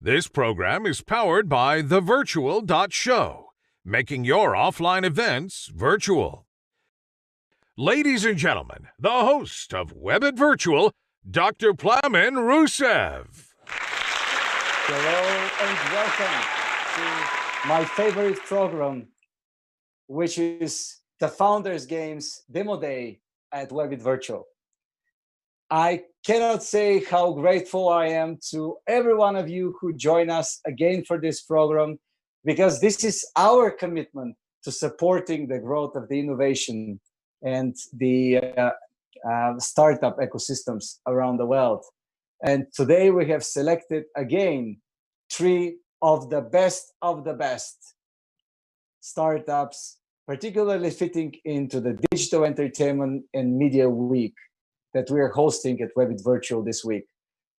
This program is powered by thevirtual.show, making your offline events virtual. Ladies and gentlemen, the host of WEBIT Virtual, Dr. Plamen Russev. Hello and welcome to my favorite program, which is the Founders Games Demo Day at WEBIT Virtual. I cannot say how grateful I am to every one of you who join us again for this program, because this is our commitment to supporting the growth of the innovation and the startup ecosystems around the world. And today we have selected again 3 of the best startups, particularly fitting into the digital entertainment and media week that we are hosting at WEBIT Virtual this week.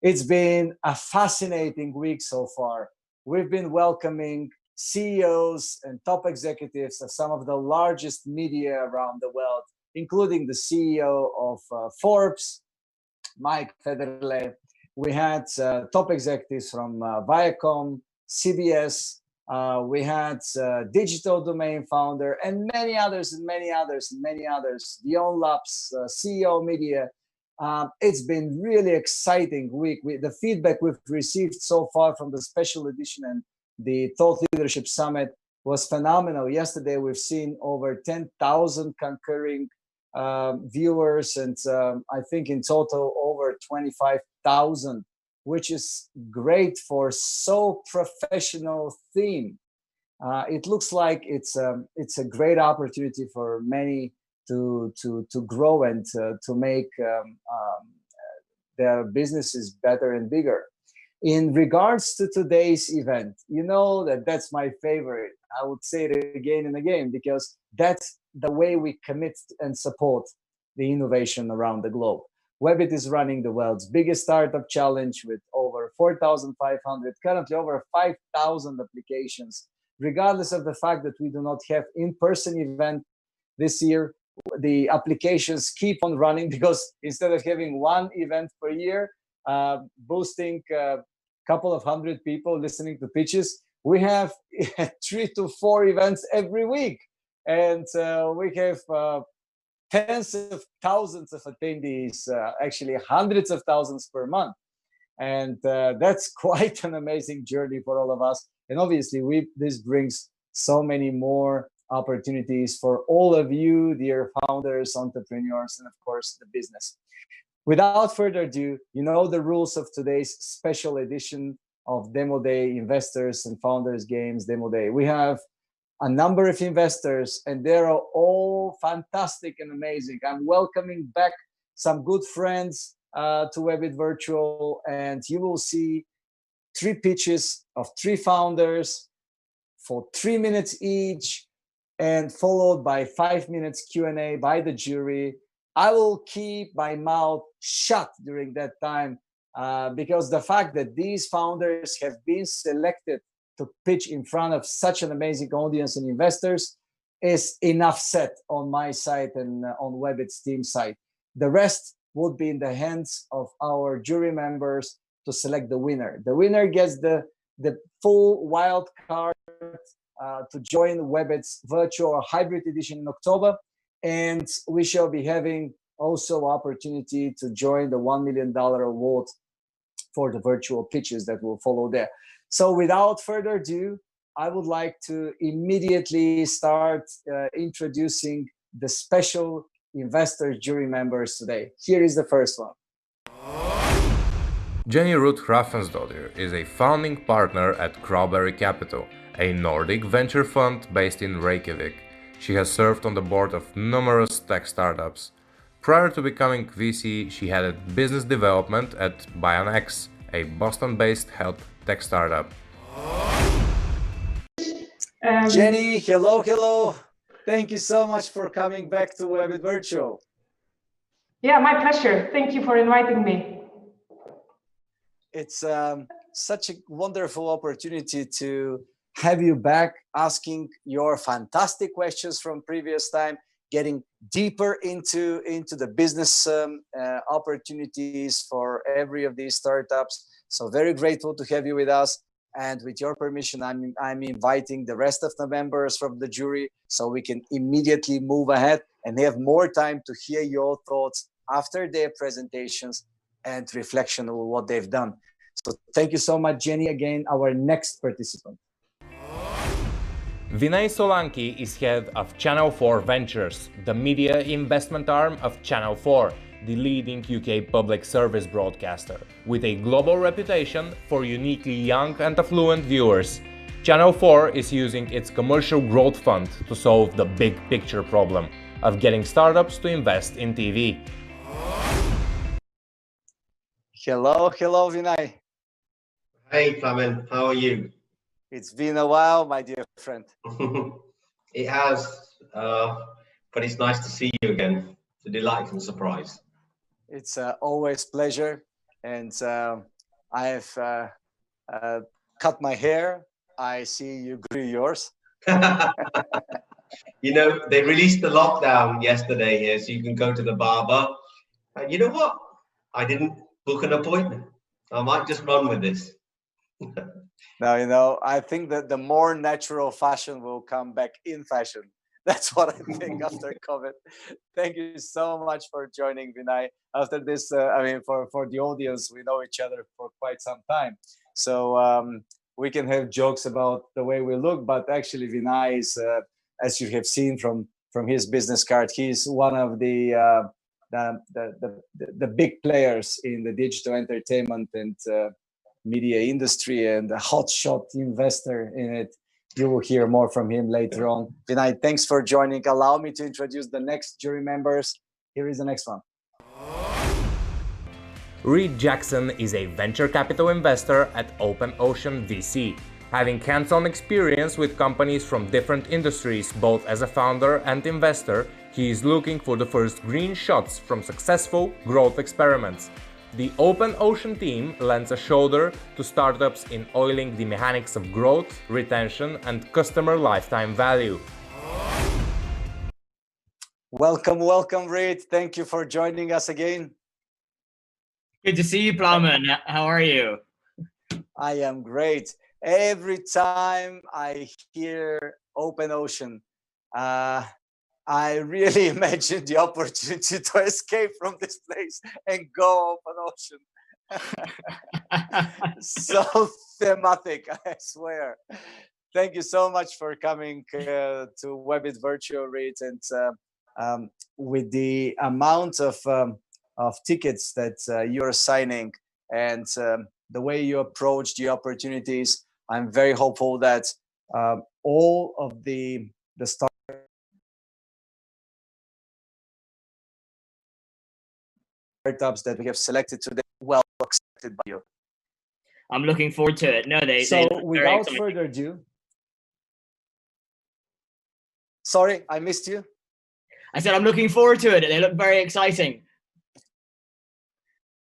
It's been a fascinating week so far. We've been welcoming CEOs and top executives of some of the largest media around the world, including the CEO of Forbes, Mike Federle. We had top executives from Viacom, CBS. We had digital domain founder and many others. Beyond Labs, CEO Media. It's been really exciting week. The feedback we've received so far from the special edition and the Thought Leadership Summit was phenomenal. Yesterday, we've seen over 10,000 concurring viewers, and I think in total over 25,000, which is great for so professional theme. It looks like it's a great opportunity for many to grow and to make their businesses better and bigger. In regards to today's event, you know that's my favorite. I would say it again and again, because that's the way we commit and support the innovation around the globe. WEBIT is running the world's biggest startup challenge with over 4,500, currently over 5,000 applications. Regardless of the fact that we do not have in-person event this year, the applications keep on running, because instead of having one event per year, boosting a couple of hundred people listening to pitches, we have 3 to 4 events every week. And we have tens of thousands of attendees, actually hundreds of thousands per month. And that's quite an amazing journey for all of us. And obviously, this brings so many more opportunities for all of you, dear founders, entrepreneurs, and of course, the business. Without further ado, you know the rules of today's special edition of Demo Day, Investors and Founders Games Demo Day. We have a number of investors, and they're all fantastic and amazing. I'm welcoming back some good friends to WEBIT Virtual, and you will see 3 pitches of 3 founders for 3 minutes each, and followed by 5 minutes Q&A by the jury. I will keep my mouth shut during that time, because the fact that these founders have been selected to pitch in front of such an amazing audience and investors is enough said on my side and on WEBIT's team side. The rest would be in the hands of our jury members to select the winner. The winner gets the full wild card to join WEBIT's virtual hybrid edition in October. And we shall be having also opportunity to join the $1 million award for the virtual pitches that will follow there. So without further ado, I would like to immediately start introducing the special investor jury members today. Here is the first one. Jenny Ruth Hrafnsdottir is a founding partner at Crowberry Capital, a Nordic venture fund based in Reykjavik. She has served on the board of numerous tech startups. Prior to becoming VC, she headed business development at BionX, a Boston-based health tech startup. Jenny, hello. Thank you so much for coming back to WEBIT Virtual. Yeah, my pleasure. Thank you for inviting me. It's such a wonderful opportunity to have you back, asking your fantastic questions from previous time, getting deeper into the business opportunities for every of these startups. So very grateful to have you with us. And with your permission, I'm inviting the rest of the members from the jury so we can immediately move ahead and have more time to hear your thoughts after their presentations and reflection on what they've done. So thank you so much, Jenny. Again, our next participant. Vinay Solanki is head of Channel 4 Ventures, the media investment arm of Channel 4, the leading UK public service broadcaster, with a global reputation for uniquely young and affluent viewers. Channel 4 is using its commercial growth fund to solve the big picture problem of getting startups to invest in TV. Hello, Vinay. Hey, Plamen, how are you? It's been a while, my dear friend. It has, but it's nice to see you again. It's a delightful surprise. It's always pleasure, and I have cut my hair. I see you grew yours. You know, they released the lockdown yesterday here, so you can go to the barber. And you know what? I didn't book an appointment. I might just run with this. Now, you know, I think that the more natural fashion will come back in fashion. That's what I think after COVID. Thank you so much for joining, Vinay. After this, I mean, for the audience, we know each other for quite some time. So we can have jokes about the way we look, but actually Vinay is, as you have seen from his business card, he's one of the big players in the digital entertainment and media industry, and a hotshot investor in it. You will hear more from him later on. Vinay, thanks for joining. Allow me to introduce the next jury members. Here is the next one. Reid Jackson is a venture capital investor at Open Ocean VC. Having hands-on experience with companies from different industries, both as a founder and investor, he is looking for the first green shots from successful growth experiments. The Open Ocean team lends a shoulder to startups in oiling the mechanics of growth, retention, and customer lifetime value. Welcome, Reid. Thank you for joining us again. Good to see you, Plamen. How are you? I am great. Every time I hear Open Ocean, I really imagine the opportunity to escape from this place and go Open Ocean. So thematic, I swear. Thank you so much for coming to WEBIT Virtual, Reid, and with the amount of tickets that you're signing and the way you approach the opportunities, I'm very hopeful that all of the startups that we have selected today well accepted by you. I'm looking forward to it. No, they So without further ado, sorry, I missed you. I said I'm looking forward to it. They look very exciting.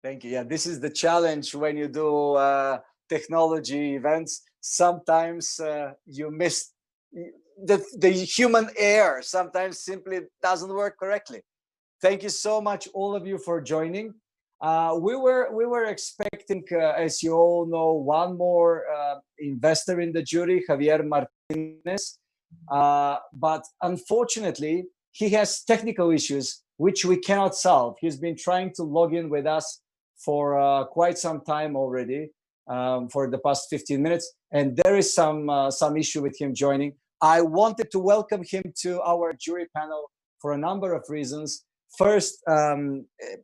Thank you. Yeah, this is the challenge when you do technology events. Sometimes you miss the human error. Sometimes simply doesn't work correctly. Thank you so much, all of you, for joining. We were expecting, as you all know, one more investor in the jury, Javier Martinez, but unfortunately, he has technical issues which we cannot solve. He's been trying to log in with us for quite some time already, for the past 15 minutes, and there is some issue with him joining. I wanted to welcome him to our jury panel for a number of reasons. First,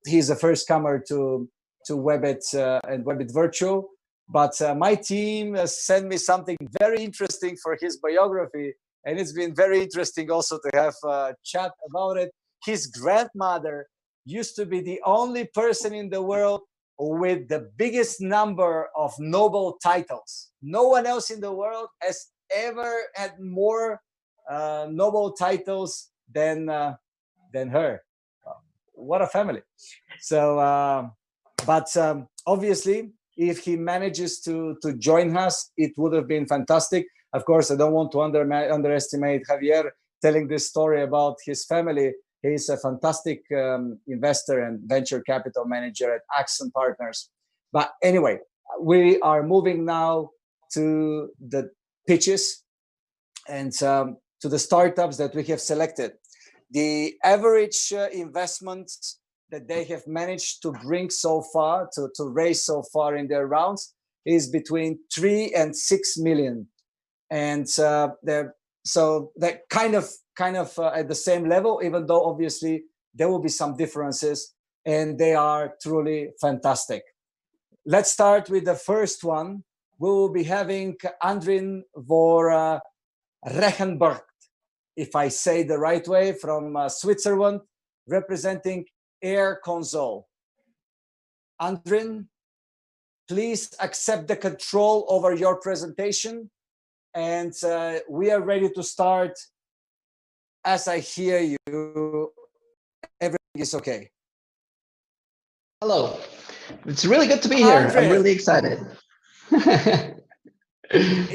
he's a first comer to WEBIT and WEBIT Virtual, but my team sent me something very interesting for his biography, and it's been very interesting also to have a chat about it. His grandmother used to be the only person in the world with the biggest number of Nobel titles. No one else in the world has ever had more Nobel titles than her. What a family. So, but obviously, if he manages to join us, it would have been fantastic. Of course, I don't want to underestimate Javier telling this story about his family. He's a fantastic investor and venture capital manager at Axon Partners. But anyway, we are moving now to the pitches and to the startups that we have selected. The average investments that they have managed to bring so far, to raise so far in their rounds, is between 3 and 6 million. And so they're kind of at the same level, even though obviously there will be some differences, and they are truly fantastic. Let's start with the first one. We will be having Andrin vor Rechenberg, if I say the right way, from Switzerland, representing AirConsole. Andrin, please accept the control over your presentation, and we are ready to start. As I hear you, everything is okay. Hello. It's really good to be here. I'm really excited.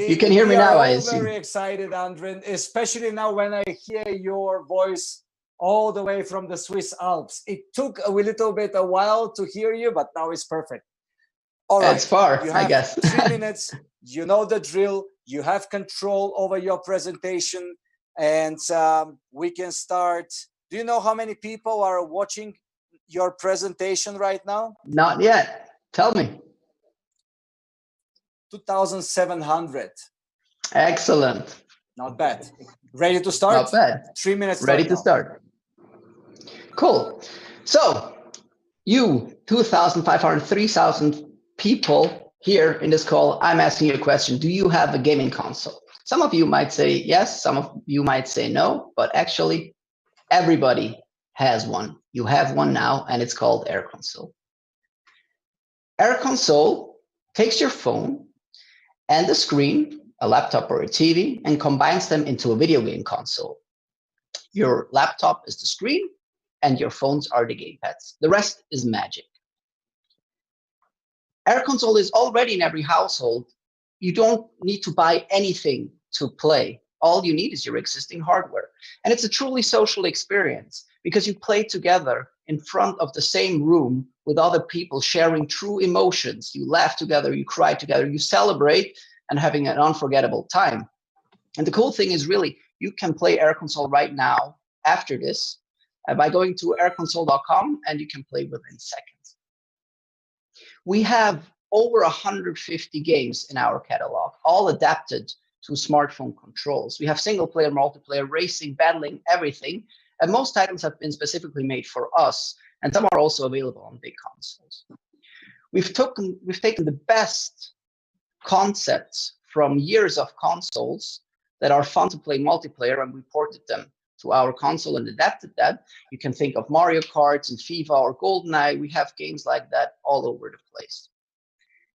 You can hear me now, I assume. I'm very excited, Andrin, especially now when I hear your voice all the way from the Swiss Alps. It took a little bit a while to hear you, but now it's perfect. All right. It's far, you have I guess. 3 minutes. You know the drill. You have control over your presentation, and we can start. Do you know how many people are watching your presentation right now? Not yet. Tell me. 2,700. Excellent. Not bad. Ready to start? Not bad. 3 minutes. Ready to start. Cool. So, you 2,500, 3,000 people here in this call, I'm asking you a question. Do you have a gaming console? Some of you might say yes, some of you might say no, but actually everybody has one. You have one now, and it's called AirConsole. AirConsole takes your phone and the screen, a laptop or a TV, and combines them into a video game console. Your laptop is the screen, and your phones are the gamepads. The rest is magic. AirConsole is already in every household. You don't need to buy anything to play. All you need is your existing hardware. And it's a truly social experience because you play together in front of the same room with other people sharing true emotions. You laugh together, you cry together, you celebrate, and having an unforgettable time. And the cool thing is really, you can play AirConsole right now after this by going to airconsole.com, and you can play within seconds. We have over 150 games in our catalog, all adapted to smartphone controls. We have single player, multiplayer, racing, battling, everything. And most titles have been specifically made for us, and some are also available on big consoles. We've taken the best concepts from years of consoles that are fun to play multiplayer, and we ported them to our console and adapted that. You can think of Mario Kart and FIFA or GoldenEye. We have games like that all over the place.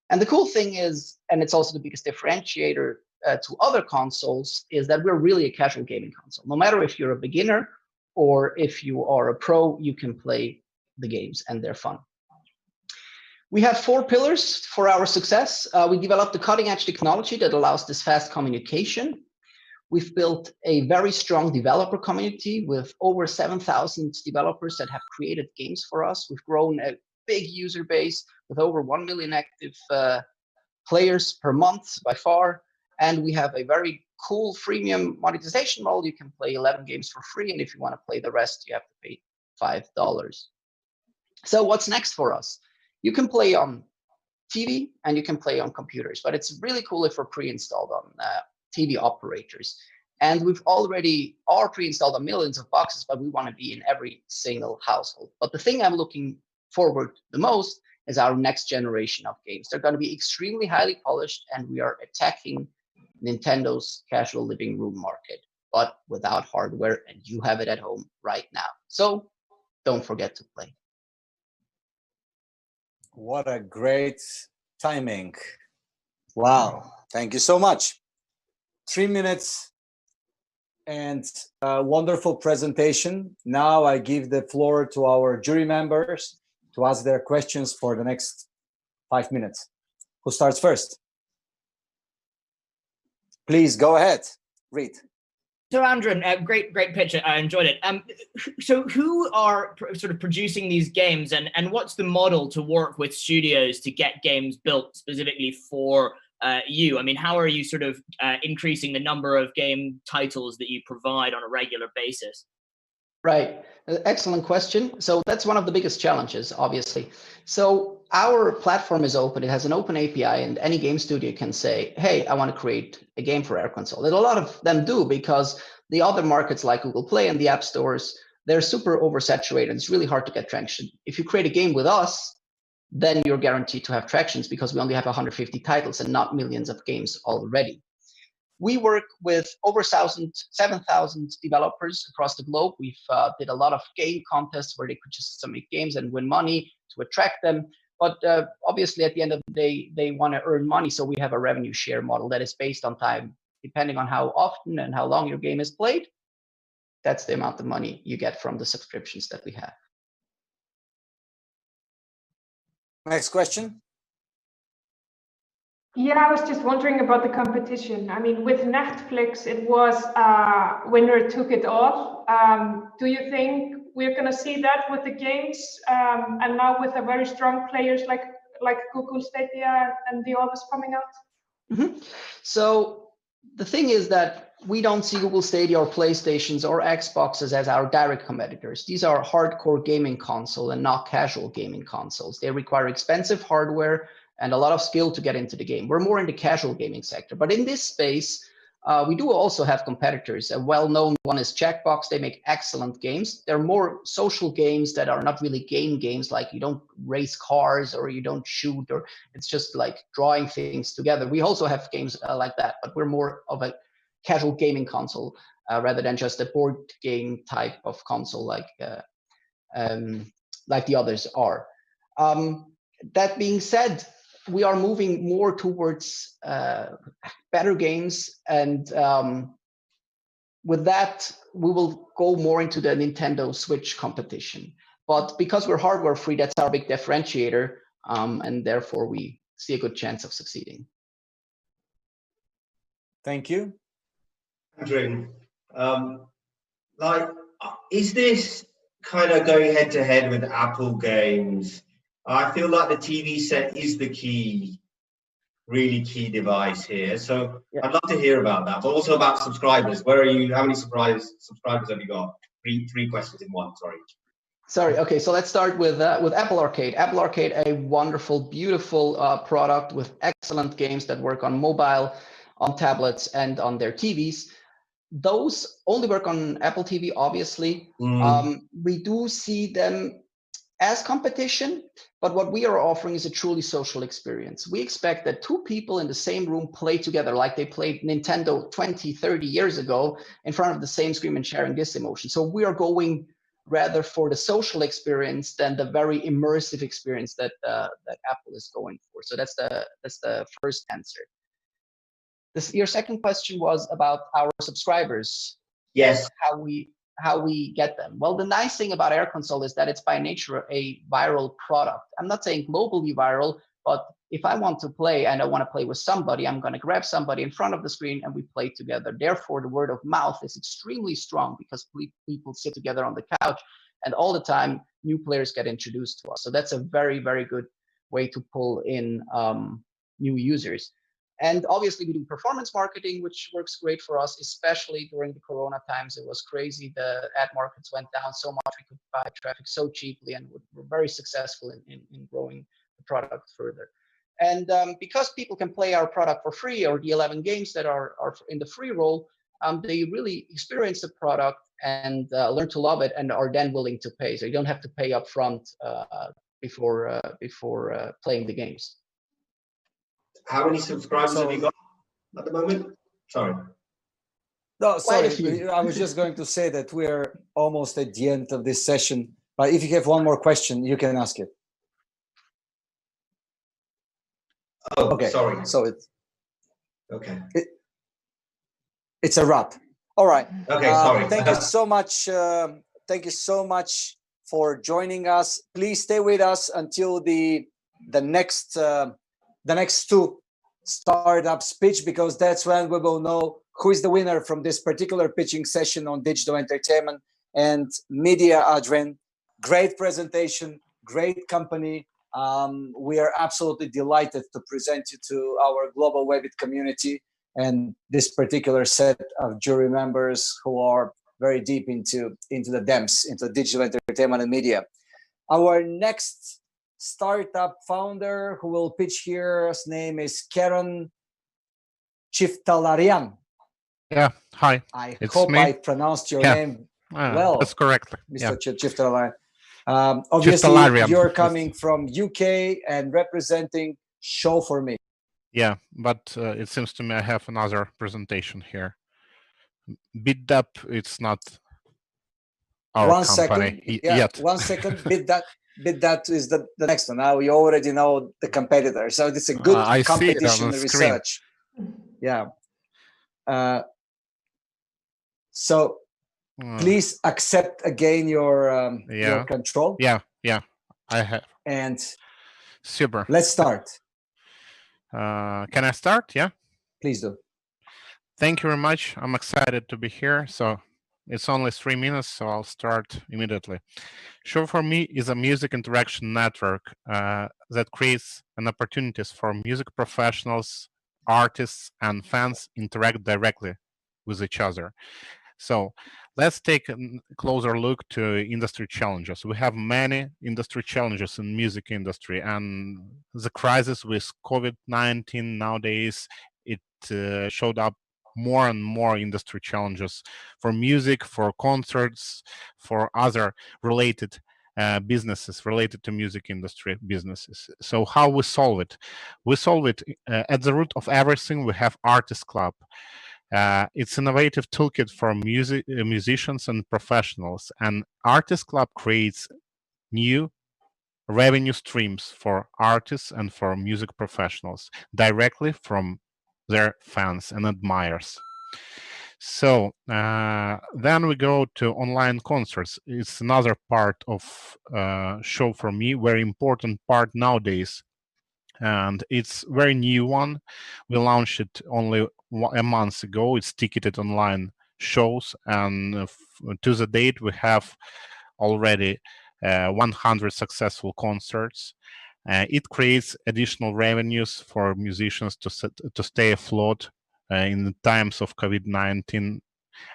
And the cool thing is, and it's also the biggest differentiator to other consoles, is that we're really a casual gaming console. No matter if you're a beginner or if you are a pro, you can play the games and they're fun. We have 4 pillars for our success. We developed the cutting edge technology that allows this fast communication. We've built a very strong developer community with over 7,000 developers that have created games for us. We've grown a big user base with over 1 million active players per month by far. And we have a very cool freemium monetization model. You can play 11 games for free. And if you want to play the rest, you have to pay $5. So what's next for us? You can play on TV and you can play on computers, but it's really cool if we're pre-installed on TV operators. And we've already are pre-installed on millions of boxes, but we want to be in every single household. But the thing I'm looking forward the most is our next generation of games. They're going to be extremely highly polished, and we are attacking Nintendo's casual living room market, but without hardware, and you have it at home right now. So don't forget to play. What a great timing. Wow. Thank you so much. 3 minutes and a wonderful presentation. Now I give the floor to our jury members to ask their questions for the next 5 minutes. Who starts first? Please go ahead, Reid. So Andrin, great pitch. I enjoyed it. So who are sort of producing these games, and what's the model to work with studios to get games built specifically for you? I mean, how are you sort of increasing the number of game titles that you provide on a regular basis? Right. Excellent question. So that's one of the biggest challenges, obviously. So our platform is open. It has an open API, and any game studio can say, hey, I want to create a game for AirConsole. And a lot of them do, because the other markets like Google Play and the app stores, they're super oversaturated. It's really hard to get traction. If you create a game with us, then you're guaranteed to have tractions, because we only have 150 titles and not millions of games already. We work with over 7,000 developers across the globe. We've did a lot of game contests where they could just submit games and win money to attract them. But obviously, at the end of the day, they want to earn money. So we have a revenue share model that is based on time, depending on how often and how long your game is played. That's the amount of money you get from the subscriptions that we have. Next question. Yeah, I was just wondering about the competition. I mean, with Netflix, it was winner took it all. Do you think we're going to see that with the games, and now with a very strong players like Google Stadia and the others coming out? Mm-hmm. So the thing is that we don't see Google Stadia or PlayStations or Xboxes as our direct competitors. These are hardcore gaming console and not casual gaming consoles. They require expensive hardware and a lot of skill to get into the game. We're more in the casual gaming sector. But in this space, we do also have competitors. A well-known one is Checkbox. They make excellent games. They're more social games that are not really game games, like you don't race cars or you don't shoot, or it's just like drawing things together. We also have games like that, but we're more of a casual gaming console rather than just a board game type of console like the others are. That being said, we are moving more towards better games, and with that, we will go more into the Nintendo Switch competition. But because we're hardware free, that's our big differentiator, and therefore we see a good chance of succeeding. Thank you. Wondering, is this kind of going head to head with Apple games? I feel like the TV set is the really key device here. So yeah. I'd love to hear about that, but also about subscribers. Where are you? How many subscribers have you got? Three questions in one. Sorry. Okay, so let's start with Apple Arcade. Apple Arcade, a wonderful, beautiful product with excellent games that work on mobile, on tablets, and on their TVs. Those only work on Apple TV, obviously. We do see them as competition, but what we are offering is a truly social experience. We expect that two people in the same room play together like they played Nintendo 20, 30 years ago in front of the same screen and sharing this emotion. So we are going rather for the social experience than the very immersive experience that Apple is going for. So that's the first answer. Your second question was about our subscribers. Yes. How we get them. Well, the nice thing about AirConsole is that it's by nature a viral product. I'm not saying globally viral, but if I want to play and I want to play with somebody, I'm going to grab somebody in front of the screen and we play together. Therefore, the word of mouth is extremely strong because people sit together on the couch and all the time new players get introduced to us. So that's a very, very good way to pull in new users. And obviously, we do performance marketing, which works great for us, especially during the Corona times. It was crazy. The ad markets went down so much. We could buy traffic so cheaply, and we're very successful in growing the product further. And because people can play our product for free, or the 11 games that are in the free roll, they really experience the product and learn to love it and are then willing to pay. So you don't have to pay up front before playing the games. How many subscribers have you got at the moment? Sorry. No, sorry. I was just going to say that we're almost at the end of this session. But if you have one more question, you can ask it. Oh, okay. Sorry. So it's okay. It's a wrap. All right. Okay. Sorry. Thank you so much. Thank you so much for joining us. Please stay with us until the next two startups pitch, because that's when we will know who is the winner from this particular pitching session on digital entertainment and media. Adrian, great presentation, great company. We are absolutely delighted to present you to our global WEBIT community and this particular set of jury members who are very deep into the DEMS, into digital entertainment and media. Our next startup founder who will pitch here, his name is Karen Chiftalarian. Yeah, hi. I It's hope me. I pronounced your name well. That's correctly. Mr. Yeah. Chiftalarian. Obviously, Chiftalarian. you're coming from UK and representing Show for Me. Yeah, but it seems to me I have another presentation here. Beatdapp, it's not our One company second. Yeah, yet. 1 second. Beatdapp is the next one. Now we already know the competitor, so it's a good I see it competition on the screen. research. Yeah. So please accept again your control. Yeah, I have. And super. Let's start. Can I start? Yeah. Please do. Thank you very much. I'm excited to be here. So it's only 3 minutes, so I'll start immediately. Show for Me is a music interaction network that creates an opportunities for music professionals, artists, and fans interact directly with each other. So let's take a closer look to industry challenges. We have many industry challenges in music industry, and the crisis with COVID-19 nowadays, it showed up more and more industry challenges for music, for concerts, for other related businesses related to music industry businesses. So how we solve it? We solve it at the root of everything. We have Artist Club. It's an innovative toolkit for musicians and professionals. And Artist Club creates new revenue streams for artists and for music professionals directly from their fans and admirers. So then we go to online concerts. It's another part of Show for Me, very important part nowadays. And it's very new one. We launched it only a month ago. It's ticketed online shows, and to the date we have already 100 successful concerts. It creates additional revenues for musicians to stay afloat in the times of COVID-19,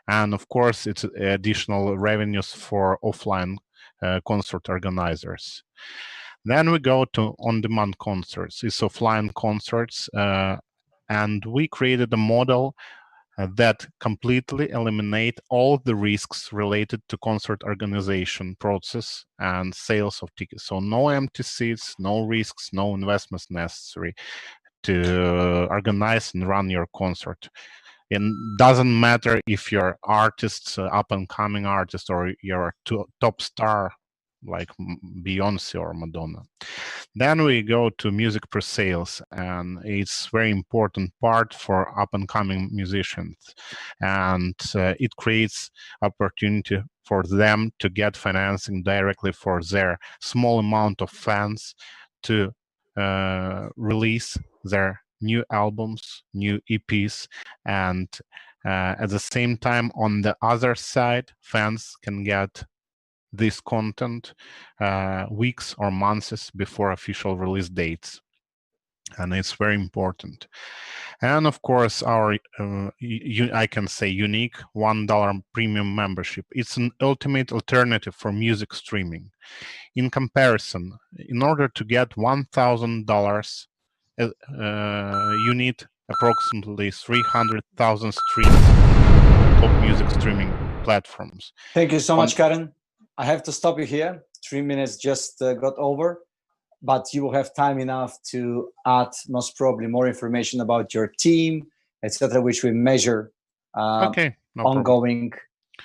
and of course it's additional revenues for offline concert organizers. Then we go to on-demand concerts. It's offline concerts, and we created a model that completely eliminate all the risks related to concert organization process and sales of tickets. So no empty seats, no risks, no investments necessary to organize and run your concert. It doesn't matter if you're artists, up and coming artist, or you're a top star like Beyonce or Madonna. Then we go to music pre-sales, and it's very important part for up-and-coming musicians, and it creates opportunity for them to get financing directly for their small amount of fans to release their new albums, new EPs, and at the same time, on the other side, fans can get this content weeks or months before official release dates, and it's very important. And of course, our I can say unique $1 premium membership. It's an ultimate alternative for music streaming. In comparison, in order to get $1,000, you need approximately 300,000 streams on top music streaming platforms. Thank you so much, Karen. I have to stop you here. 3 minutes just got over, but you will have time enough to add most probably more information about your team, etc., which we measure ongoing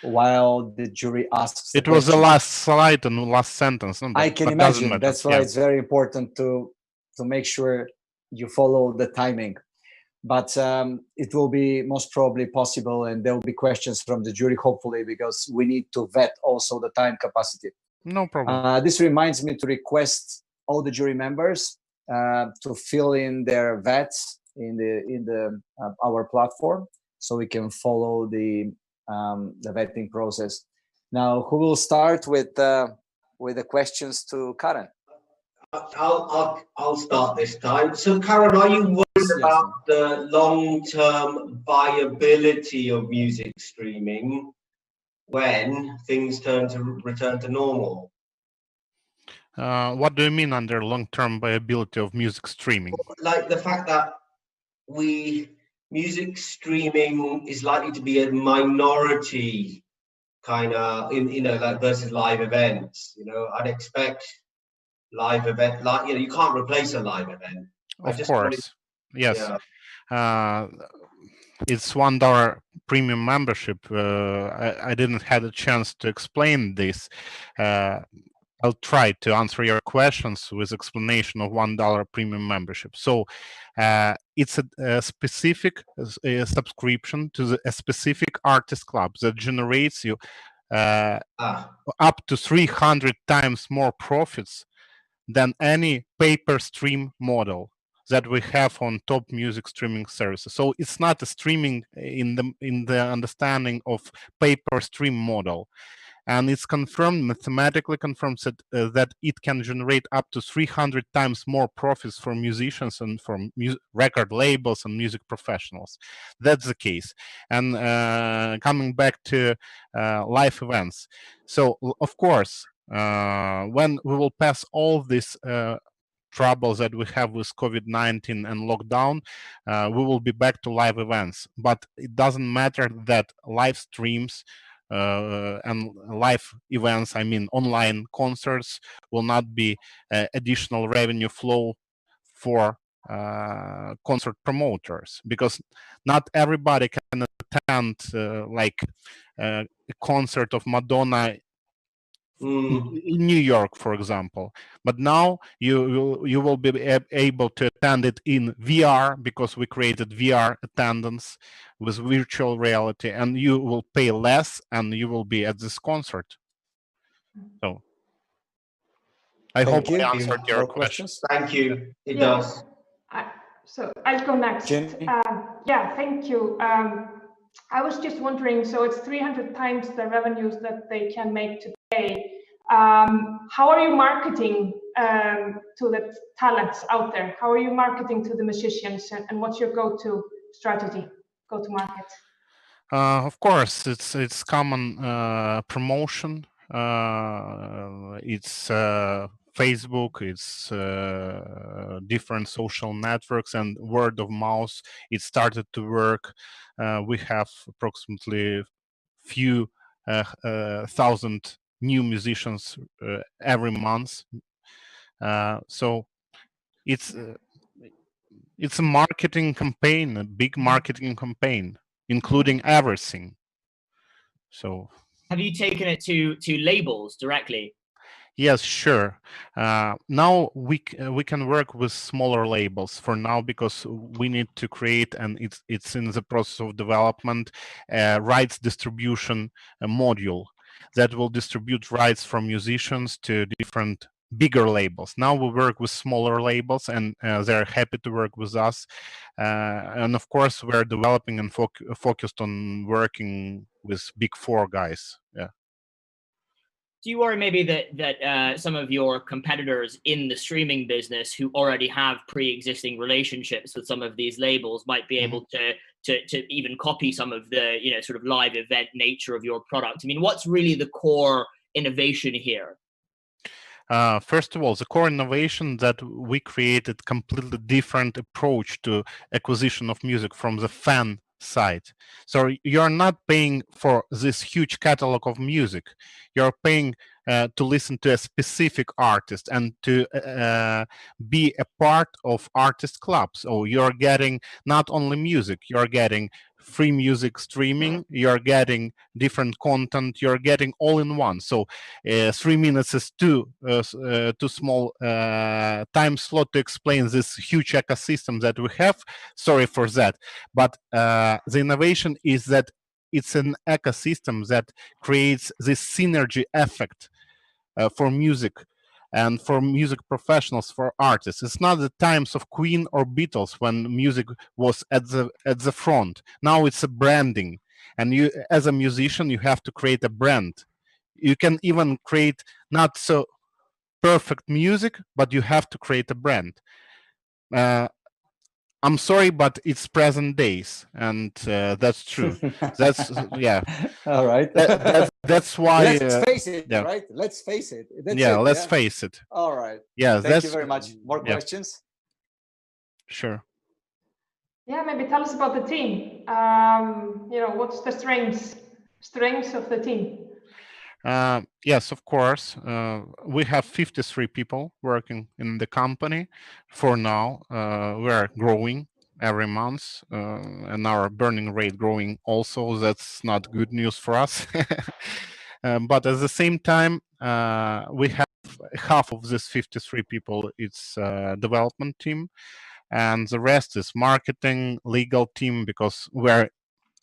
while the jury asks. It was the last slide and last sentence. No, I can imagine. That's why it's very important to make sure you follow the timing. But it will be most probably possible, and there will be questions from the jury, hopefully, because we need to vet also the time capacity. No problem. This reminds me to request all the jury members to fill in their vets in our platform, so we can follow the vetting process. Now, who will start with the questions to Karen? I'll start this time. So, Karen, are you worried about the long-term viability of music streaming when things return to normal? What do you mean under long-term viability of music streaming? Like the fact that music streaming is likely to be a minority kind of like versus live events. I'd expect live event, like you can't replace a live event. Of course, yes. Yeah. It's $1 premium membership. I didn't have a chance to explain this. I'll try to answer your questions with explanation of $1 premium membership. So it's a specific subscription to a specific artist club that generates you up to 300 times more profits than any pay-per-stream model that we have on top music streaming services. So it's not a streaming in the understanding of pay-per-stream model. And it's confirmed, mathematically confirmed, that it can generate up to 300 times more profits for musicians and for record labels and music professionals. That's the case. And coming back to live events. So, of course, when we will pass all these troubles that we have with COVID-19 and lockdown, we will be back to live events. But it doesn't matter that live streams and live events, I mean online concerts, will not be additional revenue flow for concert promoters, because not everybody can attend like a concert of Madonna in New York, for example. But now you will be able to attend it in VR, because we created VR attendance with virtual reality, and you will pay less and you will be at this concert. So I hope I answered your questions. Thank you. It does. So I'll go next. Yeah, thank you. I was just wondering, so it's 300 times the revenues that they can make today. How are you marketing to the talents out there? How are you marketing to the musicians, and what's your go-to strategy, go-to-market? Of course, it's common promotion. It's Facebook, it's different social networks, and word of mouth. It started to work. We have approximately few thousand new musicians every month. So it's a marketing campaign, a big marketing campaign, including everything. So have you taken it to labels directly? Yes, sure. Now we can work with smaller labels for now, because we need to create, and it's in the process of development, rights distribution module that will distribute rights from musicians to different bigger labels. Now we work with smaller labels, and they're happy to work with us. And of course, we're developing and focused on working with big four guys. Yeah. Do you worry maybe that some of your competitors in the streaming business who already have pre-existing relationships with some of these labels might be able to even copy some of the sort of live event nature of your product? I mean, what's really the core innovation here? First of all, the core innovation that we created completely different approach to acquisition of music from the fan side. So you're not paying for this huge catalog of music. You're paying to listen to a specific artist and to be a part of artist clubs. So you're getting not only music, you're getting free music streaming, you're getting different content, you're getting all in one. So 3 minutes is too small time slot to explain this huge ecosystem that we have. Sorry for that. But the innovation is that it's an ecosystem that creates this synergy effect for music and for music professionals, for artists. It's not the times of Queen or Beatles when music was at the front. Now it's a branding, and you, as a musician, you have to create a brand. You can even create not so perfect music, but you have to create a brand. I'm sorry, but it's present days, and that's true. That's yeah. All right. That's why. Let's face it, Yeah. right? Let's face it. That's Yeah. it. Let's face it. All right. Yeah. Thank you very much. More questions? Sure. Yeah, maybe tell us about the team. You know, what's the strengths of the team? Yes, of course. We have 53 people working in the company. For now, we are growing every month, and our burning rate growing also. That's not good news for us. But at the same time, we have half of this 53 people. It's development team, and the rest is marketing, legal team, because we're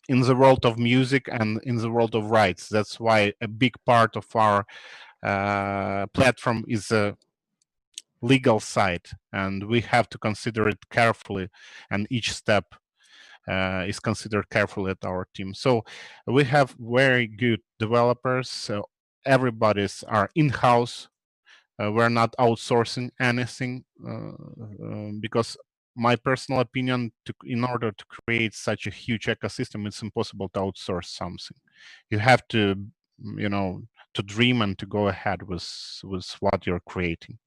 in the world of music and in the world of rights. That's why a big part of our platform is a legal side, and we have to consider it carefully, and each step is considered carefully at our team. So we have very good developers. So everybody's are in-house. We're not outsourcing anything because my personal opinion, in order to create such a huge ecosystem, it's impossible to outsource something. You have to, you know, to dream and to go ahead with what you're creating.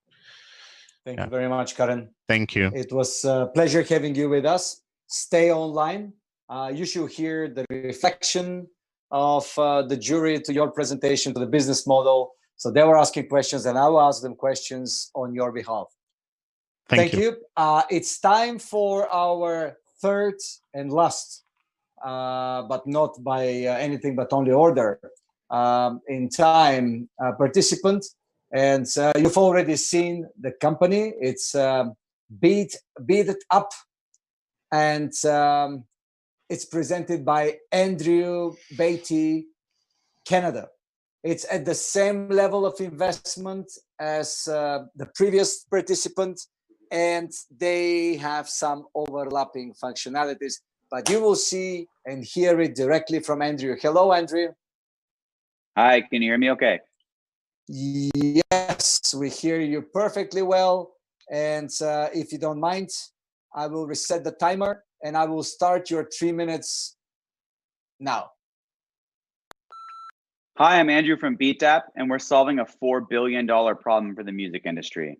Thank you very much, Karen. Thank you. It was a pleasure having you with us. Stay online. You should hear the reflection of the jury to your presentation, to the business model. So they were asking questions, and I will ask them questions on your behalf. Thank you. It's time for our third and last, but not by anything but only order in time, participant. And you've already seen the company. It's Beatdapp, and it's presented by Andrew Beatty, Canada. It's at the same level of investment as the previous participant, and they have some overlapping functionalities, but you will see and hear it directly from Andrew. Hello, Andrew. Hi, can you hear me okay? Yes, we hear you perfectly well. And if you don't mind, I will reset the timer and I will start your 3 minutes now. Hi, I'm Andrew from Beatdapp, and we're solving a $4 billion problem for the music industry.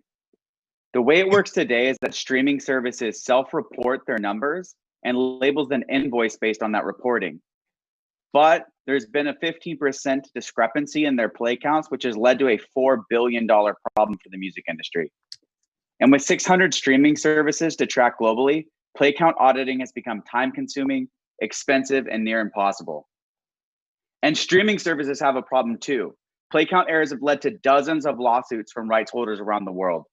The way it works today is that streaming services self-report their numbers and labels then invoice based on that reporting. But there's been a 15% discrepancy in their play counts, which has led to a $4 billion problem for the music industry. And with 600 streaming services to track globally, play count auditing has become time-consuming, expensive, and near impossible. And streaming services have a problem too. Play count errors have led to dozens of lawsuits from rights holders around the world.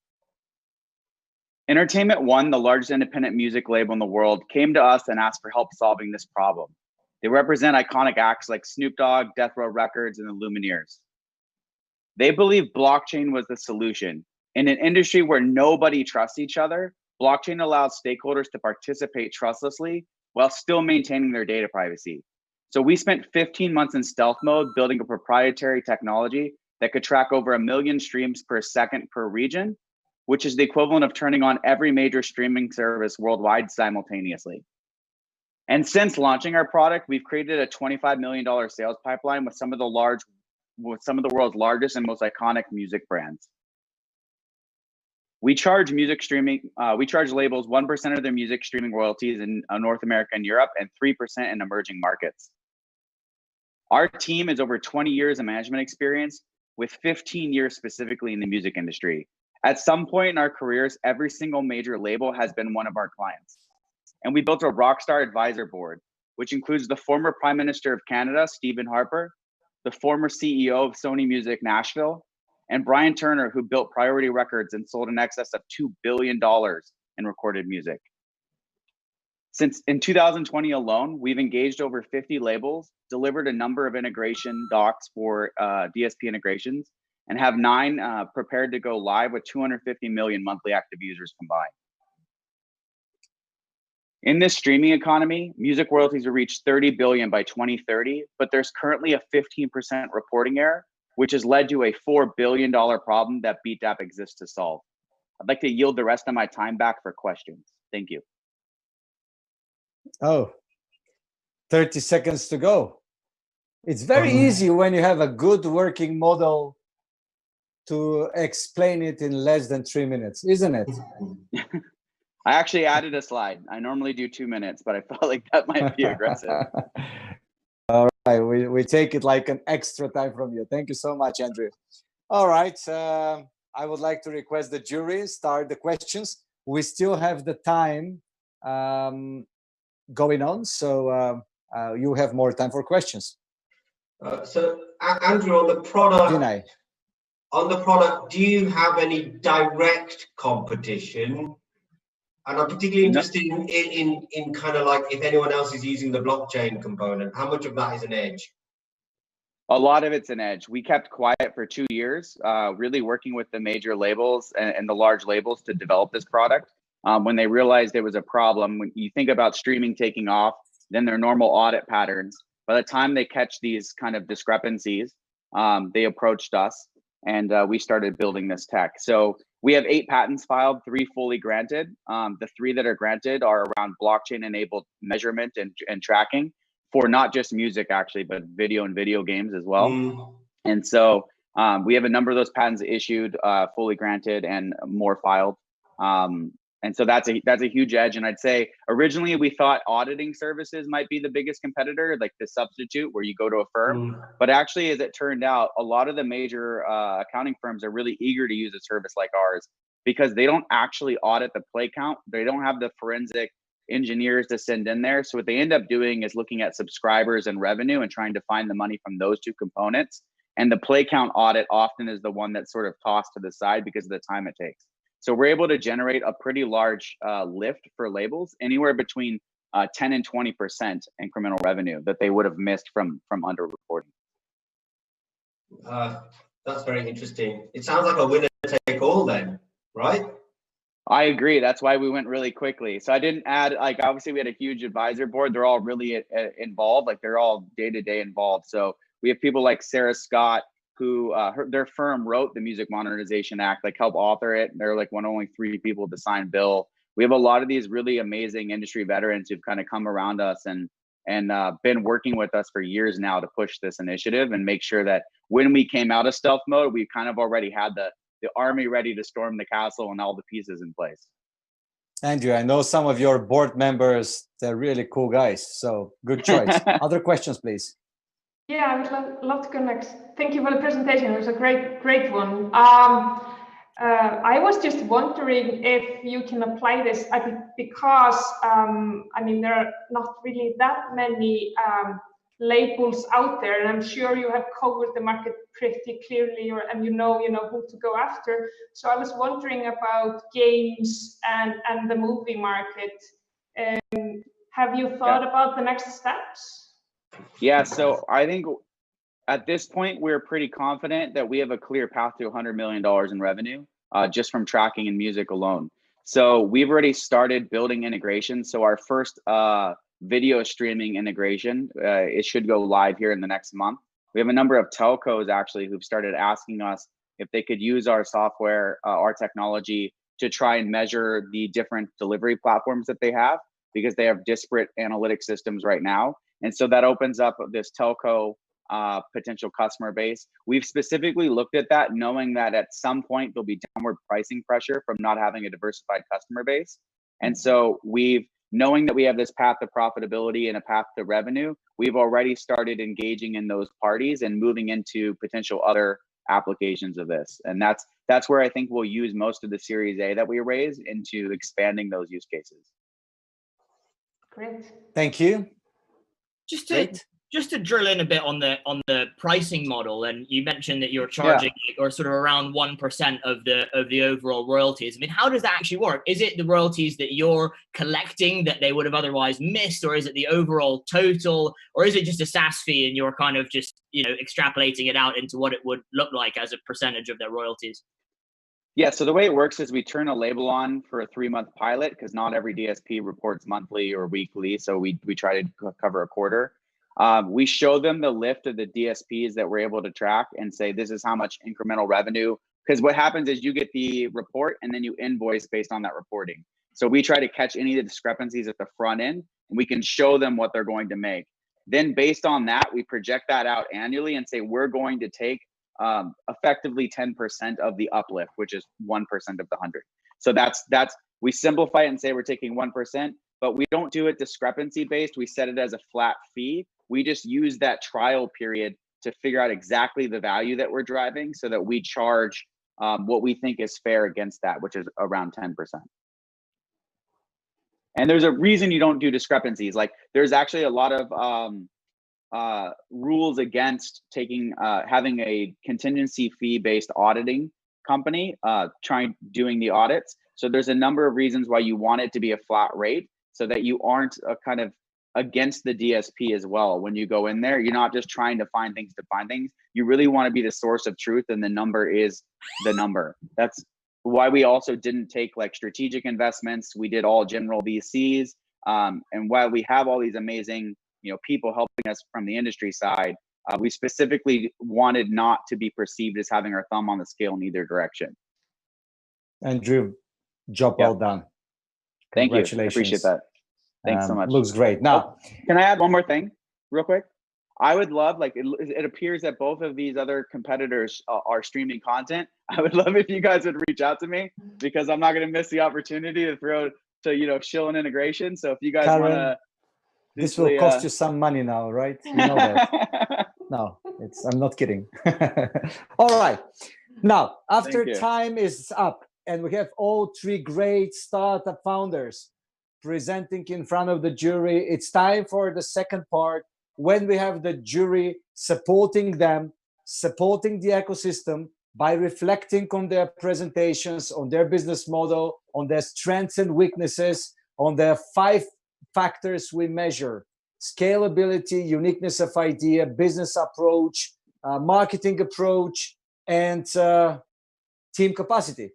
Entertainment One, the largest independent music label in the world, came to us and asked for help solving this problem. They represent iconic acts like Snoop Dogg, Death Row Records, and the Lumineers. They believe blockchain was the solution. In an industry where nobody trusts each other, blockchain allows stakeholders to participate trustlessly while still maintaining their data privacy. So we spent 15 months in stealth mode building a proprietary technology that could track over 1 million streams per second per region, which is the equivalent of turning on every major streaming service worldwide simultaneously. And since launching our product, we've created a $25 million sales pipeline with some of the world's largest and most iconic music brands. We charge music streaming, we charge labels 1% of their music streaming royalties in North America and Europe and 3% in emerging markets. Our team is over 20 years of management experience with 15 years specifically in the music industry. At some point in our careers, every single major label has been one of our clients. And we built a rockstar advisor board, which includes the former Prime Minister of Canada, Stephen Harper, the former CEO of Sony Music Nashville, and Brian Turner, who built Priority Records and sold in excess of $2 billion in recorded music. Since in 2020 alone, we've engaged over 50 labels, delivered a number of integration docs for DSP integrations, and have 9 prepared to go live with 250 million monthly active users combined. In this streaming economy, music royalties will reach 30 billion by 2030, but there's currently a 15% reporting error, which has led to a $4 billion problem that Beatdapp exists to solve. I'd like to yield the rest of my time back for questions. Thank you. Oh, 30 seconds to go. It's very easy when you have a good working model to explain it in less than 3 minutes, isn't it? I actually added a slide. I normally do 2 minutes, but I felt like that might be aggressive. All right, we take it like an extra time from you. Thank you so much, Andrew. All right, I would like to request the jury start the questions. We still have the time going on, so you have more time for questions. So, Andrew, on the product, Vinay. Do you have any direct competition? And I'm particularly interested in kind of like if anyone else is using the blockchain component, how much of that is an edge? A lot of it's an edge. We kept quiet for 2 years, really working with the major labels and the large labels to develop this product. When they realized there was a problem, when you think about streaming taking off, then their normal audit patterns, by the time they catch these kind of discrepancies, they approached us and we started building this tech. So we have 8 patents filed, 3 fully granted. The 3 that are granted are around blockchain-enabled measurement and tracking for not just music, actually, but video and video games as well. And so we have a number of those patents issued, fully granted, and more filed. And so that's a huge edge. And I'd say originally we thought auditing services might be the biggest competitor, like the substitute where you go to a firm. But actually, as it turned out, a lot of the major accounting firms are really eager to use a service like ours because they don't actually audit the play count. They don't have the forensic engineers to send in there. So what they end up doing is looking at subscribers and revenue and trying to find the money from those 2 components. And the play count audit often is the one that's sort of tossed to the side because of the time it takes. So we're able to generate a pretty large lift for labels, anywhere between 10 and 20% incremental revenue that they would have missed from under-reporting. That's very interesting. It sounds like a winner take all then, right? I agree. That's why we went really quickly. So I didn't add, like, obviously we had a huge advisor board. They're all really involved. Like they're all day-to-day involved. So we have people like Sarah Scott, who their firm wrote the Music Modernization Act, like helped author it. They're like one of only 3 people to sign bill. We have a lot of these really amazing industry veterans who've kind of come around us and been working with us for years now to push this initiative and make sure that when we came out of stealth mode, we kind of already had the army ready to storm the castle and all the pieces in place. Andrew, I know some of your board members, they're really cool guys, so good choice. Other questions, please. Yeah, I would love to go next. Thank you for the presentation. It was a great one. I was just wondering if you can apply this because, I mean, there are not really that many labels out there, and I'm sure you have covered the market pretty clearly, and you know who to go after. So I was wondering about games and the movie market. Have you thought about the next steps? Yeah, so I think at this point, we're pretty confident that we have a clear path to $100 million in revenue just from tracking and music alone. So we've already started building integration. So our first video streaming integration, it should go live here in the next month. We have a number of telcos actually who've started asking us if they could use our software, our technology to try and measure the different delivery platforms that they have because they have disparate analytic systems right now. And so that opens up this telco potential customer base. We've specifically looked at that, knowing that at some point there'll be downward pricing pressure from not having a diversified customer base. And so knowing that we have this path to profitability and a path to revenue, we've already started engaging in those parties and moving into potential other applications of this. And that's where I think we'll use most of the Series A that we raised into expanding those use cases. Great. Thank you. Just to drill in a bit on the pricing model, and you mentioned that you're charging or sort of around 1% of the overall royalties. I mean, how does that actually work? Is it the royalties that you're collecting that they would have otherwise missed, or is it the overall total, or is it just a SaaS fee and you're kind of just extrapolating it out into what it would look like as a percentage of their royalties? Yeah, so the way it works is we turn a label on for a 3-month pilot because not every DSP reports monthly or weekly, so we try to cover a quarter. We show them the lift of the DSPs that we're able to track and say, this is how much incremental revenue, because what happens is you get the report and then you invoice based on that reporting. So we try to catch any of the discrepancies at the front end, and we can show them what they're going to make. Then based on that, we project that out annually and say, we're going to take effectively 10% of the uplift, which is 1% of the 100. So that's we simplify it and say we're taking 1%, but we don't do it discrepancy based. We set it as a flat fee. We just use that trial period to figure out exactly the value that we're driving so that we charge what we think is fair against that, which is around 10%. And there's a reason you don't do discrepancies. Like there's actually a lot of rules against taking having a contingency fee based auditing company doing the audits. So there's a number of reasons why you want it to be a flat rate so that you aren't kind of against the DSP as well. When you go in there, you're not just trying to find things to find things. You really want to be the source of truth, and the number is the number. That's why we also didn't take like strategic investments. We did all general VCs. And while we have all these amazing, people helping us from the industry side, we specifically wanted not to be perceived as having our thumb on the scale in either direction. Andrew, job well done. Thank you. I Congratulations. appreciate that. Thanks so much. Looks great. Now, can I add one more thing real quick? I would love, like, it appears that both of these other competitors are streaming content. I would love if you guys would reach out to me, because I'm not going to miss the opportunity to throw to, shill an integration. So if you guys want to, this will cost you some money now, right? You know that. No, I'm not kidding. All right. Now, after time is up and we have all three great startup founders presenting in front of the jury, it's time for the second part, when we have the jury supporting them, supporting the ecosystem by reflecting on their presentations, on their business model, on their strengths and weaknesses, on their 5 factors we measure: scalability, uniqueness of idea, business approach, marketing approach, and team capacity.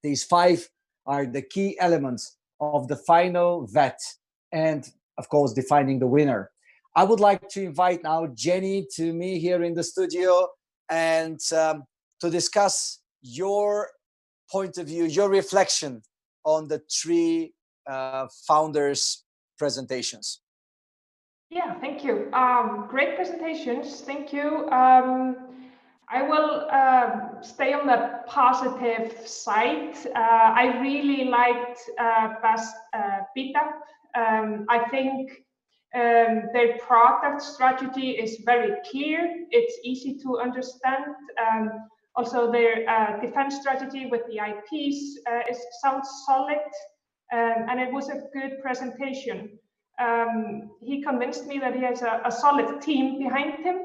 These 5 are the key elements of the final vet, and of course, defining the winner. I would like to invite now Jenny to me here in the studio and to discuss your point of view, your reflection on the 3 founders' presentations. Yeah, thank you. Great presentations. Thank you. I will stay on the positive side. I really liked Beatdapp. I think their product strategy is very clear. It's easy to understand. Also, their defense strategy with the IPs sounds solid, and it was a good presentation. He convinced me that he has a solid team behind him.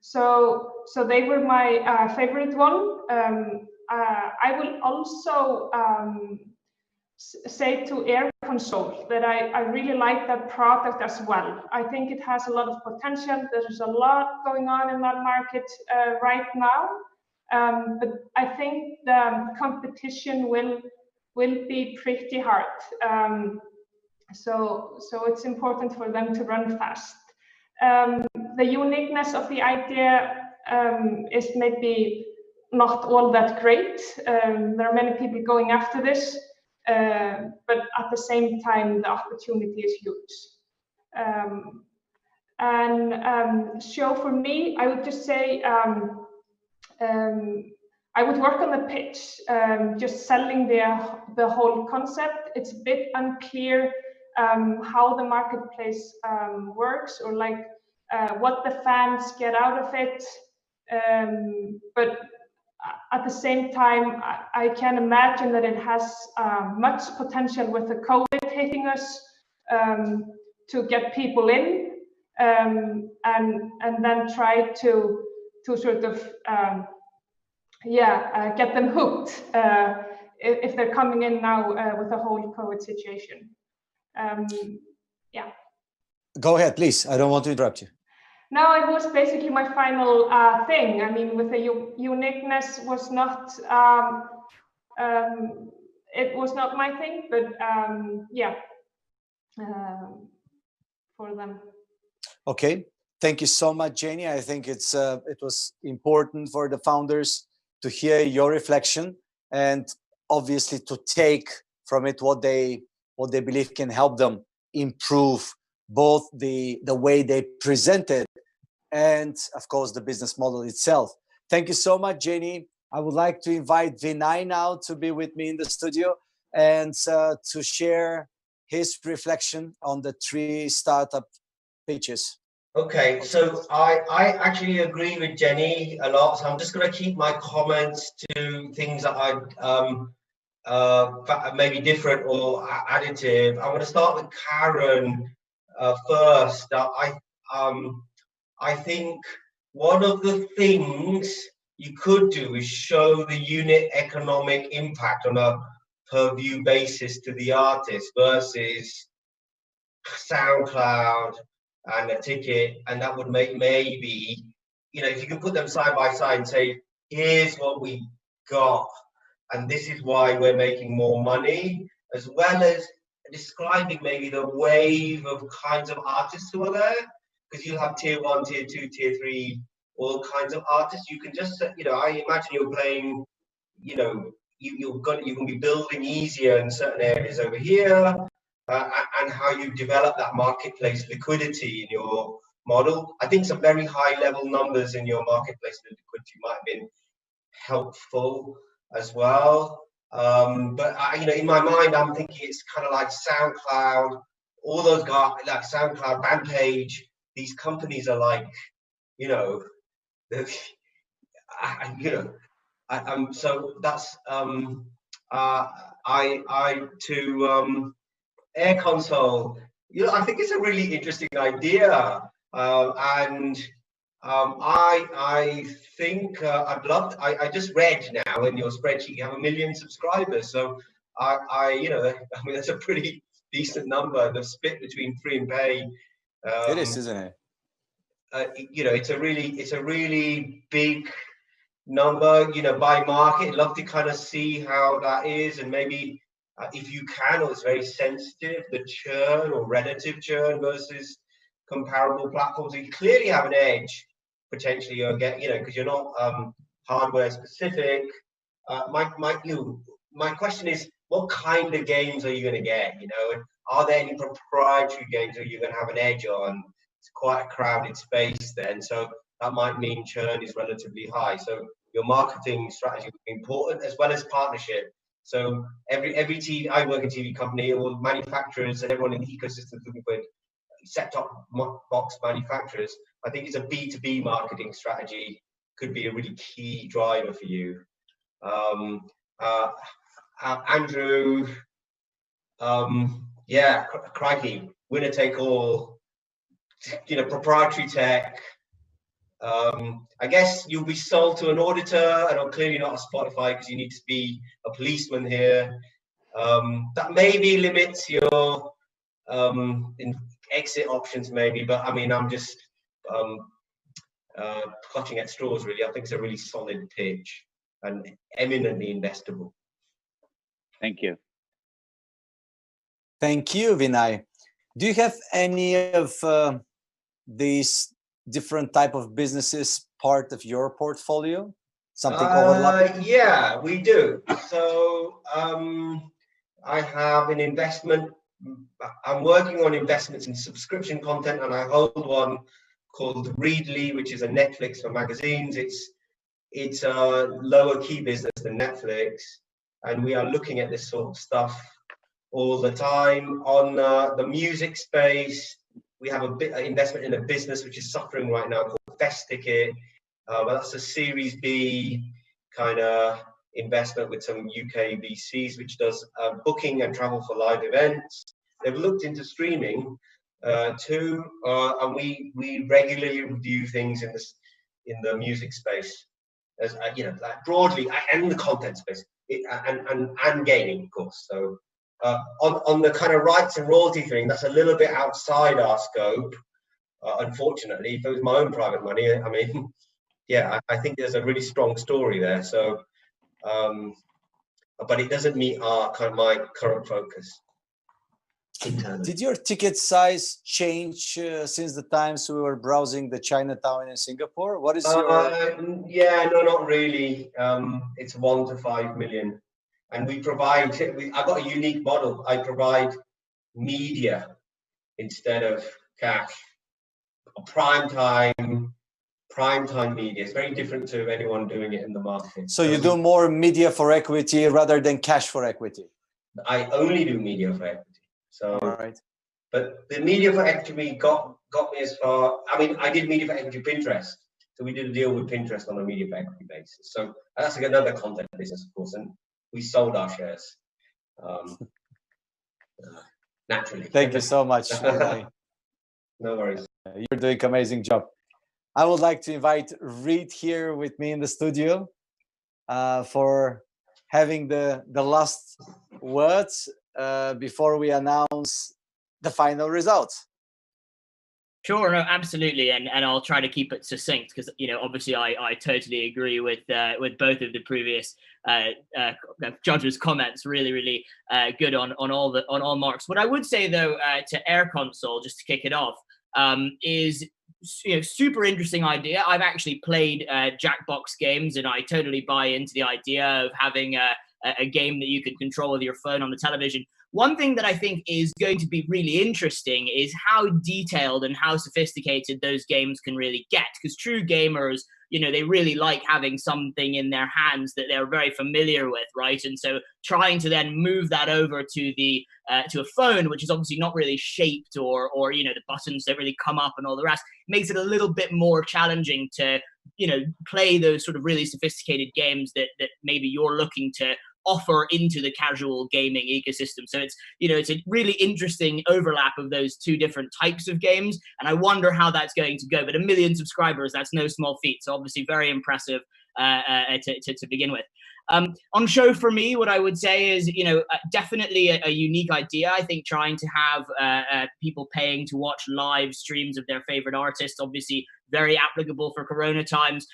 So they were my favorite one. I will also say to AirConsole that I really like that product as well. I think it has a lot of potential. There's a lot going on in that market right now, but I think the competition will be pretty hard. So it's important for them to run fast. The uniqueness of the idea is maybe not all that great. There are many people going after this, but at the same time, the opportunity is huge. So for me, I would just say I would work on the pitch, just selling the whole concept. It's a bit unclear how the marketplace works, or like what the fans get out of it. But at the same time, I can imagine that it has much potential with the COVID hitting us to get people in and then try to sort of get them hooked if they're coming in now with the whole COVID situation. Go ahead, please. I don't want to interrupt you. No, it was basically my final thing. I mean, with the uniqueness was not, it was not my thing, but for them. Okay, thank you so much, Jenny. I think it was important for the founders to hear your reflection and obviously to take from it what they believe can help them improve both the way they present it and, of course, the business model itself. Thank you so much, Jenny. I would like to invite Vinay now to be with me in the studio and to share his reflection on the 3 startup pitches. Okay, so I actually agree with Jenny a lot. So I'm just going to keep my comments to things that I maybe different or additive. I'm going to start with Karen first. I think one of the things you could do is show the unit economic impact on a per view basis to the artist versus SoundCloud and a ticket, and that would make maybe, you know, if you can put them side by side and say, here's what we got, and this is why we're making more money, as well as describing maybe the wave of kinds of artists who are there, because you'll have tier 1, tier 2, tier 3, all kinds of artists. You can just, you know, I imagine you're playing, you know, you can be building easier in certain areas over here. And how you develop that marketplace liquidity in your model. I think some very high level numbers in your marketplace liquidity might have been helpful as well. But you know, in my mind, I'm thinking it's kind of like SoundCloud, all those guys, like SoundCloud, Bandpage. These companies are like, you know, so that's AirConsole, you know, I think it's a really interesting idea, and I think I'd love to, I just read now in your spreadsheet you have 1 million subscribers, so you know, I mean, that's a pretty decent number. The split between free and pay. It is, isn't it? You know, it's a really big number. You know, by market, I'd love to kind of see how that is, and maybe. If you can, or it's very sensitive, the churn or relative churn versus comparable platforms, you clearly have an edge potentially. You'll get, you know, because you're not hardware specific. My question is, what kind of games are you going to get? You know, and are there any proprietary games that you're going to have an edge on? It's quite a crowded space then, so that might mean churn is relatively high. So your marketing strategy will be important, as well as partnership. So every TV, I work in TV company, all manufacturers and everyone in the ecosystem looking for set-top box manufacturers. I think it's a B2B marketing strategy could be a really key driver for you. Andrew, yeah, crikey, winner take all, you know, proprietary tech. I guess you'll be sold to an auditor, and clearly not a Spotify because you need to be a policeman here. That maybe limits your exit options, maybe. But I mean, I'm just clutching at straws, really. I think it's a really solid pitch and eminently investable. Thank you. Thank you, Vinay. Do you have any of these different type of businesses part of your portfolio? Something overlapping? Yeah, we do. So I have an investment. I'm working on investments in subscription content, and I hold one called Reid, which is a Netflix for magazines. It's a lower key business than Netflix, and we are looking at this sort of stuff all the time. On the music space, we have an investment in a business which is suffering right now called Fest Ticket. But that's a Series B kind of investment with some UK VCs, which does booking and travel for live events. They've looked into streaming too, and we regularly review things in the music space, as you know, like broadly, and the content space, and gaming, of course. So on the kind of rights and royalty thing, that's a little bit outside our scope. Unfortunately, if it was my own private money, I mean, yeah, I think there's a really strong story there. So, but it doesn't meet my current focus. internally. Did your ticket size change since the times we were browsing the Chinatown in Singapore? What is your... Yeah, no, not really. It's 1 to 5 million. And we provide, I've got a unique model. I provide media instead of cash. Prime time media. It's very different to anyone doing it in the market. So you do more media for equity rather than cash for equity? I only do media for equity. So, all right. But the media for equity got me as far. I mean, I did media for equity Pinterest. So we did a deal with Pinterest on a media for equity basis. So that's like another content business, of course, and we sold our shares naturally. Thank you so much, Vinay. No worries. You're doing an amazing job. I would like to invite Reid here with me in the studio for having the last words before we announce the final results. Sure, no, absolutely, and I'll try to keep it succinct because obviously I totally agree with both of the previous judges' comments. Really good on all marks. What I would say though to AirConsole, just to kick it off, is super interesting idea. I've actually played Jackbox games, and I totally buy into the idea of having a game that you can control with your phone on the television. One thing that I think is going to be really interesting is how detailed and how sophisticated those games can really get, because true gamers, they really like having something in their hands that they're very familiar with, right? And so trying to then move that over to the to a phone, which is obviously not really shaped or the buttons don't really come up and all the rest, makes it a little bit more challenging to play those sort of really sophisticated games that maybe you're looking to offer into the casual gaming ecosystem. So it's a really interesting overlap of those two different types of games, and I wonder how that's going to go. But 1 million subscribers, that's no small feat, so obviously very impressive to begin with. On show for me, what I would say is definitely a unique idea. I think trying to have people paying to watch live streams of their favorite artists, obviously very applicable for Corona times.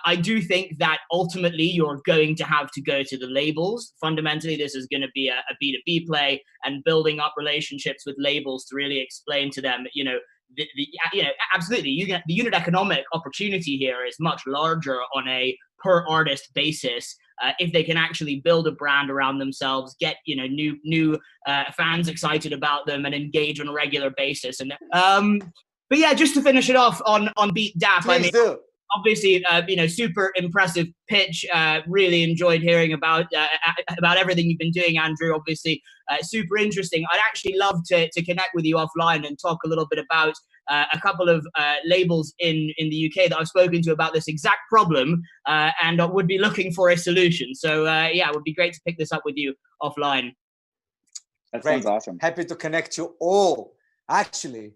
I do think that ultimately you're going to have to go to the labels. Fundamentally, this is going to be a B2B play, and building up relationships with labels to really explain to them, absolutely, the unit economic opportunity here is much larger on a per artist basis if they can actually build a brand around themselves, get new fans excited about them, and engage on a regular basis. And but yeah, just to finish it off on Beatdapp, Please do. Obviously, super impressive pitch. Really enjoyed hearing about everything you've been doing, Andrew. Obviously, super interesting. I'd actually love to connect with you offline and talk a little bit about a couple of labels in the UK that I've spoken to about this exact problem and would be looking for a solution. So yeah, it would be great to pick this up with you offline. That sounds awesome. Happy to connect you all. Actually,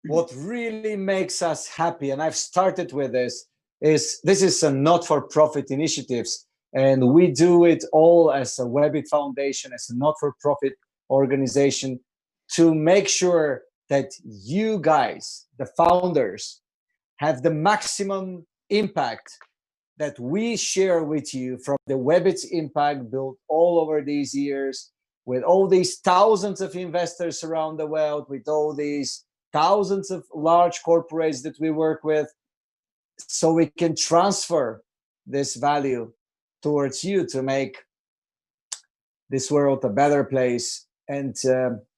what really makes us happy, and I've started with this is a not-for-profit initiatives, and we do it all as a WEBIT Foundation, as a not-for-profit organization, to make sure that you guys, the founders, have the maximum impact that we share with you from the WEBIT's impact built all over these years, with all these thousands of investors around the world, with all these thousands of large corporates that we work with, so we can transfer this value towards you to make this world a better place and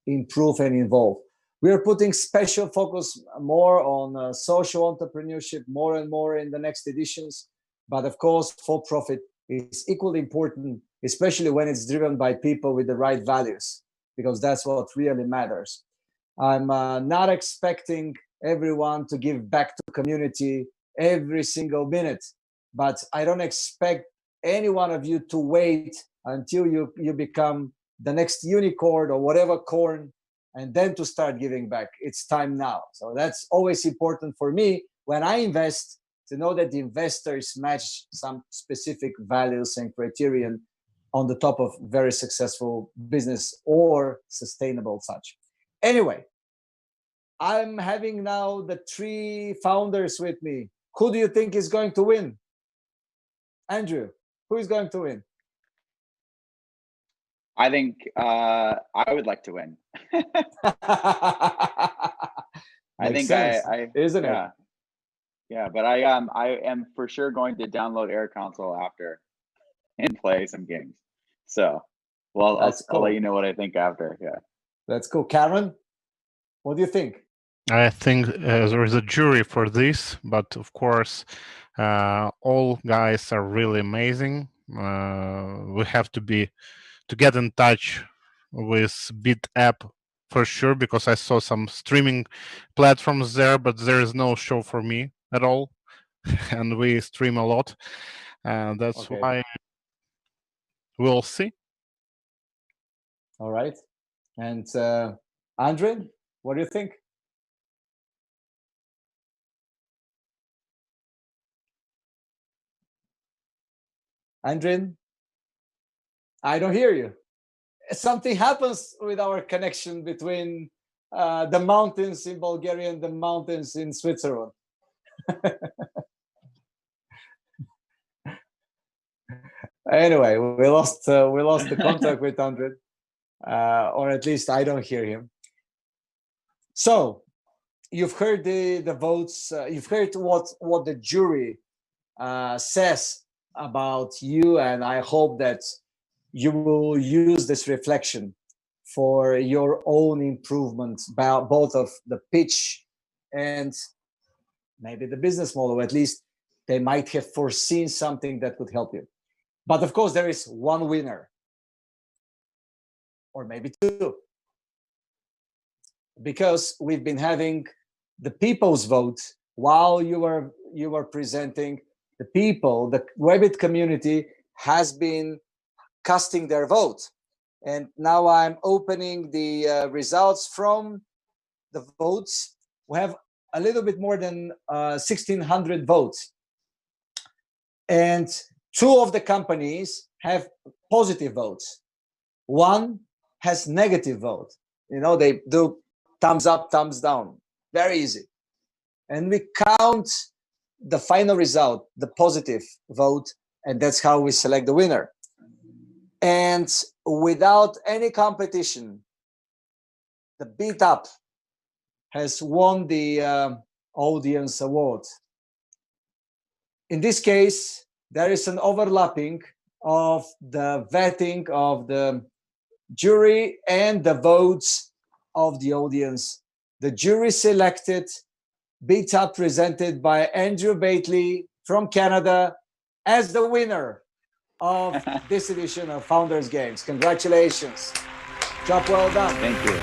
improve and evolve. We are putting special focus more on social entrepreneurship more and more in the next editions. But of course, for-profit is equally important, especially when it's driven by people with the right values, because that's what really matters. I'm not expecting everyone to give back to the community every single minute, but I don't expect any one of you to wait until you become the next unicorn or whatever corn, and then to start giving back. It's time now. So that's always important for me when I invest, to know that the investors match some specific values and criterion on the top of very successful business or sustainable such. Anyway, I'm having now the 3 founders with me. Who do you think is going to win? Andrew, who is going to win? I think I would like to win. I think sense, isn't it? Yeah, but I am for sure going to download AirConsole after and play some games. So, well, I'll let you know what I think after. Yeah, that's cool. Karen, what do you think? I think there is a jury for this, but of course, all guys are really amazing. We have to get in touch with Beatdapp for sure, because I saw some streaming platforms there, but there is no show for me at all, and we stream a lot, and that's why we'll see. All right, and Andre, what do you think? Andrin, I don't hear you. Something happens with our connection between the mountains in Bulgaria and the mountains in Switzerland. Anyway, we lost the contact with Andrin, or at least I don't hear him. So you've heard the votes. You've heard what the jury says about you, and I hope that you will use this reflection for your own improvement, both of the pitch and maybe the business model. At least they might have foreseen something that would help you. But of course, there is one winner, or maybe two, because we've been having the people's vote while you were presenting. The people, the WEBIT community has been casting their vote. And now I'm opening the results from the votes. We have a little bit more than 1,600 votes. And two of the companies have positive votes. One has negative vote. You know, they do thumbs up, thumbs down. Very easy. And we count the final result, the positive vote, and that's how we select the winner. And without any competition, the Beatdapp has won the audience award. In this case, there is an overlapping of the vetting of the jury and the votes of the audience. The jury selected Beatdapp, presented by Andrew Bately from Canada, as the winner of this edition of Founders Games. Congratulations. Job well done. Thank you.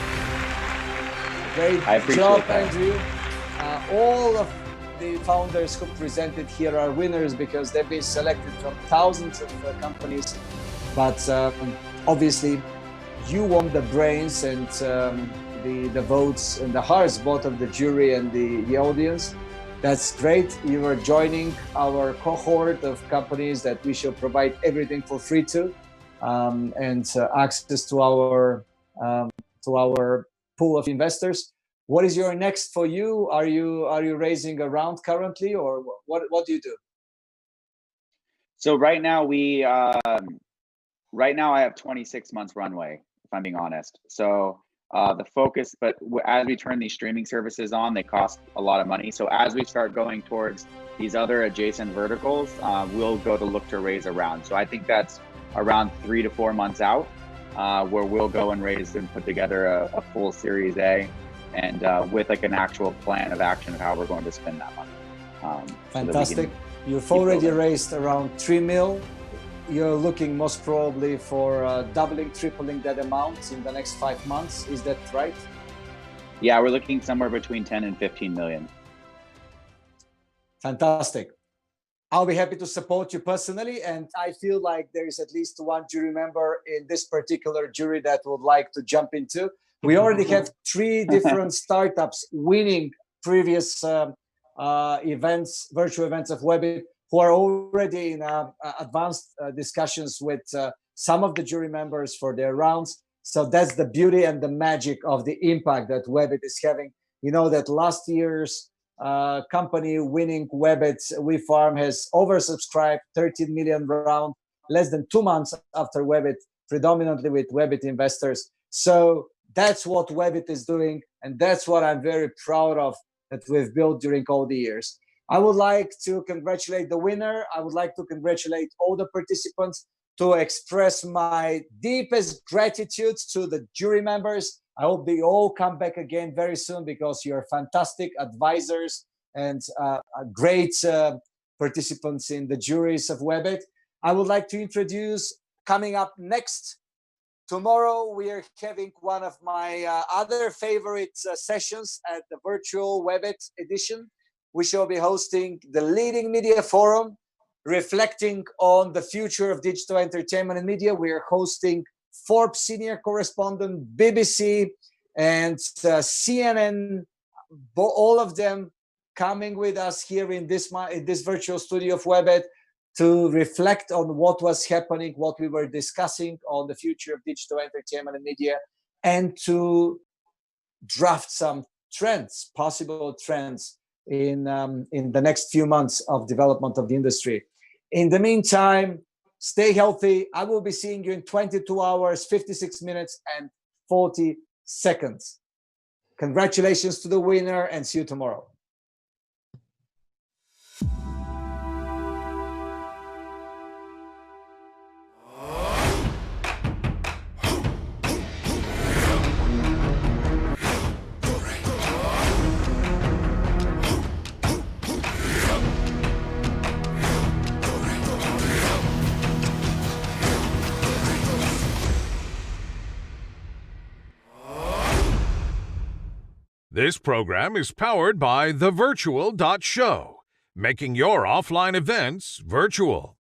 Great job, Andrew. All of the founders who presented here are winners because they've been selected from thousands of companies. But obviously, you won the brains and the votes and the hearts, both of the jury and the audience. That's great. You are joining our cohort of companies that we shall provide everything for free to, and access to our pool of investors. What is your next for you? Are you raising a round currently, or what do you do? So right now I have 26 months runway, if I'm being honest. So the focus, but as we turn these streaming services on, they cost a lot of money. So as we start going towards these other adjacent verticals, we'll go to look to raise a round. So I think that's around 3 to 4 months out, where we'll go and raise and put together a full Series A, and with like an actual plan of action of how we're going to spend that money. Fantastic. So you've already raised around 3 mil. You're looking most probably for doubling, tripling that amount in the next 5 months. Is that right? Yeah, we're looking somewhere between 10 and 15 million. Fantastic. I'll be happy to support you personally. And I feel like there is at least one jury member in this particular jury that would like to jump into. We already have 3 different startups winning previous events, virtual events of WEBIT, who are already in advanced discussions with some of the jury members for their rounds. So that's the beauty and the magic of the impact that WEBIT is having. You know that last year's company winning WEBIT, WeFarm, has oversubscribed 13 million round less than 2 months after WEBIT predominantly with WEBIT investors. So that's what WEBIT is doing, and that's what I'm very proud of that we've built during all the years. I would like to congratulate the winner. I would like to congratulate all the participants, to express my deepest gratitude to the jury members. I hope they all come back again very soon because you're fantastic advisors and great participants in the juries of WEBIT. I would like to introduce, coming up next, tomorrow we are having one of my other favorite sessions at the virtual WEBIT edition. We shall be hosting the leading media forum, reflecting on the future of digital entertainment and media. We are hosting Forbes senior correspondent, BBC, and CNN, all of them coming with us here in this virtual studio of WEBIT to reflect on what was happening, what we were discussing on the future of digital entertainment and media, and to draft some trends, possible trends in the next few months of development of the industry. In the meantime, stay healthy. I will be seeing you in 22 hours, 56 minutes, and 40 seconds. Congratulations to the winner, and see you tomorrow. This program is powered by thevirtual.show, making your offline events virtual.